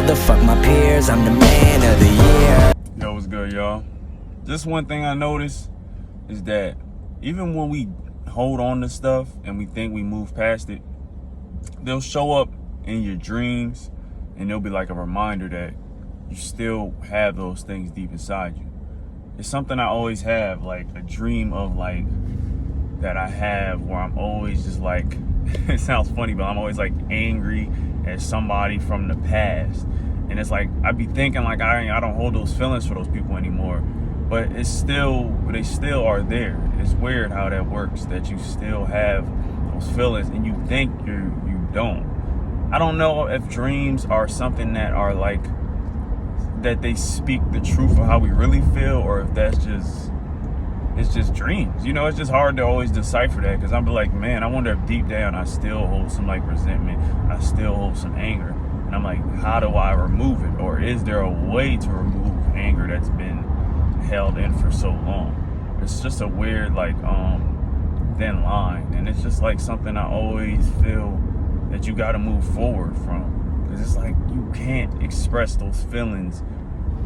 Motherfuck my peers, I'm the man of the year. Yo, what's good, y'all? Just one thing I noticed is that even when we hold on to stuff and we think we move past it, they'll show up in your dreams and they'll be like a reminder that you still have those things deep inside you. It's something I always have, like a dream of like that I have where I'm always just like, it sounds funny, but I'm always like angry at somebody from the past. And it's like, I be thinking like I don't hold those feelings for those people anymore, but they still are there. It's weird how that works, that you still have those feelings and you think you don't. I don't know if dreams are something that are like, that they speak the truth of how we really feel, or if it's just dreams. You know, it's just hard to always decipher that, because I'm like, man, I wonder if deep down I still hold some like resentment, I still hold some anger. And I'm like, how do I remove it? Or is there a way to remove anger that's been held in for so long? It's just a weird like thin line, and it's just like something I always feel that you got to move forward from, because it's like you can't express those feelings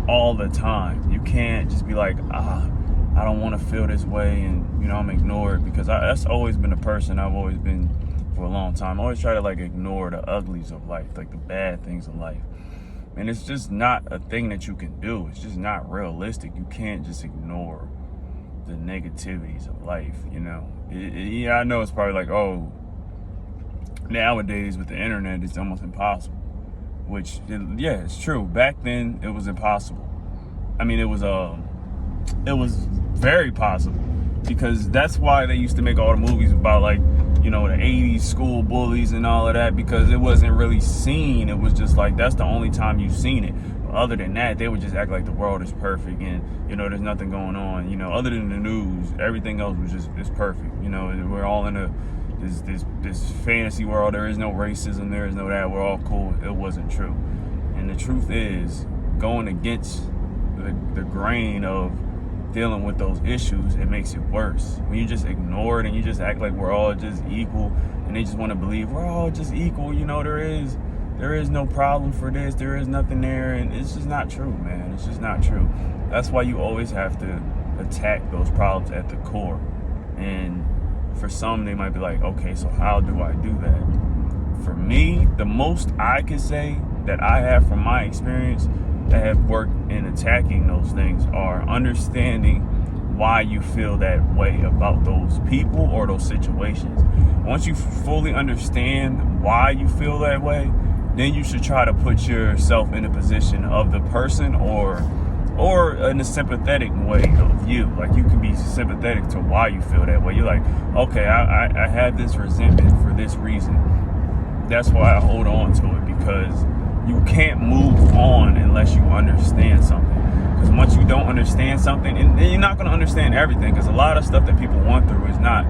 all the time. You can't just be like, I don't want to feel this way, and you know, I'm ignored, because that's always been a person I've always been for a long time. I always try to like ignore the uglies of life, like the bad things of life. And it's just not a thing that you can do. It's just not realistic. You can't just ignore the negativities of life, you know. Yeah, I know it's probably like, oh, nowadays with the internet, it's almost impossible. Which, yeah, it's true. Back then, it was impossible. I mean, it was very possible, because that's why they used to make all the movies about like, you know, the 80s school bullies and all of that, because it wasn't really seen. It was just like, that's the only time you've seen it. But other than that, they would just act like the world is perfect and, you know, there's nothing going on. You know, other than the news, everything else was just, it's perfect. You know, we're all in this fantasy world. There is no racism, there is no that, we're all cool. It wasn't true. And the truth is, going against the grain of dealing with those issues, it makes it worse. When you just ignore it and you just act like we're all just equal, and they just want to believe we're all just equal, you know, there is no problem for this, there is nothing there, and it's just not true, man. It's just not true. That's why you always have to attack those problems at the core. And for some, they might be like, okay, so how do I do that? For me, the most I can say that I have from my experience that have worked in attacking those things are understanding why you feel that way about those people or those situations. Once you fully understand why you feel that way, then you should try to put yourself in the position of the person, or in a sympathetic way of you. Like, you can be sympathetic to why you feel that way. You're like, okay, I have this resentment for this reason. That's why I hold on to it, because you can't move on unless you understand something. Because once you don't understand something, and you're not going to understand everything, because a lot of stuff that people went through is not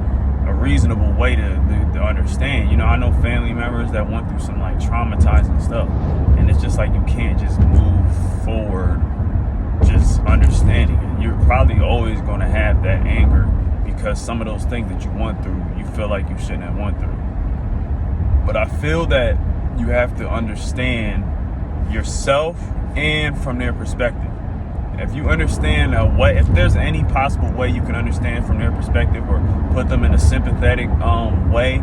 a reasonable way to understand. You know, I know family members that went through some like traumatizing stuff, and it's just like you can't just move forward just understanding it. You're probably always going to have that anger, because some of those things that you went through, you feel like you shouldn't have went through. But I feel that you have to understand yourself and from their perspective. If you understand if there's any possible way you can understand from their perspective, or put them in a sympathetic way,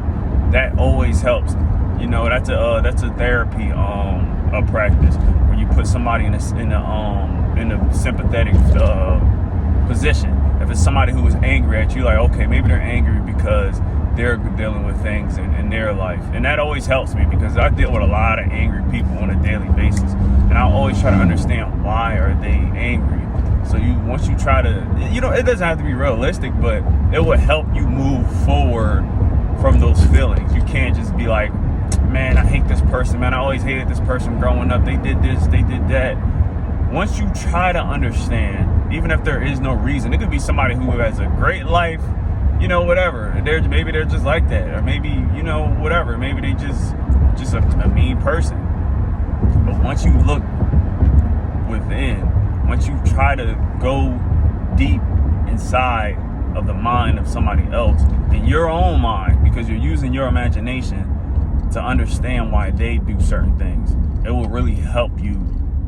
that always helps. You know, that's a therapy a practice, where you put somebody in a sympathetic position. If it's somebody who is angry at you, like, okay, maybe they're angry because they're dealing with things in their life. And that always helps me, because I deal with a lot of angry people on a daily basis. And I always try to understand, why are they angry? So once you try to, you know, it doesn't have to be realistic, but it will help you move forward from those feelings. You can't just be like, man, I hate this person, man. I always hated this person growing up. They did this, they did that. Once you try to understand, even if there is no reason, it could be somebody who has a great life, you know, whatever. Maybe they're just like that, or maybe, you know, whatever. Maybe they just a mean person. But once you look within, once you try to go deep inside of the mind of somebody else, in your own mind, because you're using your imagination to understand why they do certain things. It will really help you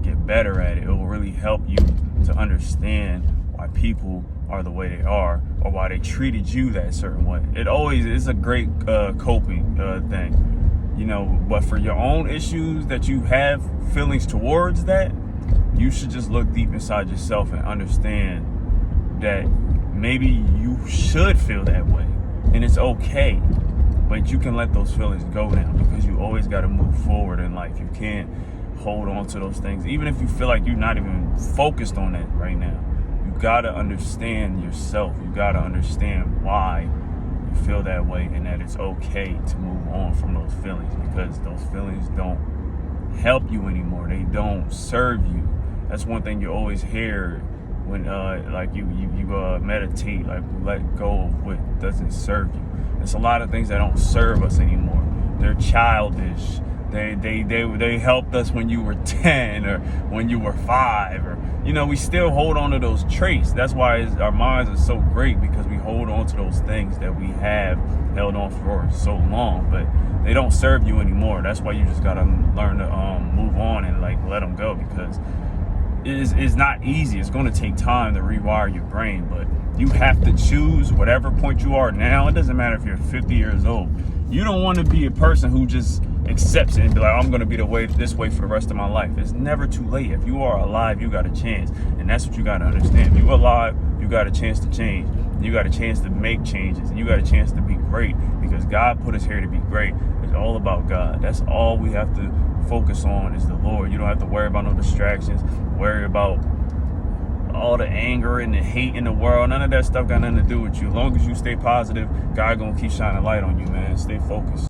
get better at it. It will really help you to understand why people are the way they are, or why they treated you that certain way. It always is a great coping thing, you know. But for your own issues that you have feelings towards that, you should just look deep inside yourself and understand that maybe you should feel that way, and it's okay. But you can let those feelings go now, because you always got to move forward in life. You can't hold on to those things, even if you feel like you're not even focused on it right now. You got to understand yourself. You got to understand why you feel that way, and that it's okay to move on from those feelings, because those feelings don't help you anymore. They don't serve you. That's one thing you always hear when like you meditate, like let go of what doesn't serve you. There's a lot of things that don't serve us anymore. They're childish. They helped us when you were 10 or when you were 5, or you know, we still hold on to those traits. That's why our minds are so great, because we hold on to those things that we have held on for so long, but they don't serve you anymore. That's why you just gotta learn to move on and like let them go, because it's not easy. It's going to take time to rewire your brain, but you have to choose whatever point you are now. It doesn't matter if you're 50 years old. You don't want to be a person who just accepts it and be like, I'm going to be this way for the rest of my life. It's never too late. If you are alive, you got a chance, and that's what you got to understand. If you're alive, you got a chance to change. You got a chance to make changes, and you got a chance to be great, because God put us here to be great. It's all about God. That's all we have to focus on, is the Lord. You don't have to worry about no distractions, worry about all the anger and the hate in the world. None of that stuff got nothing to do with you. As long as you stay positive, God gonna keep shining light on you, man. Stay focused.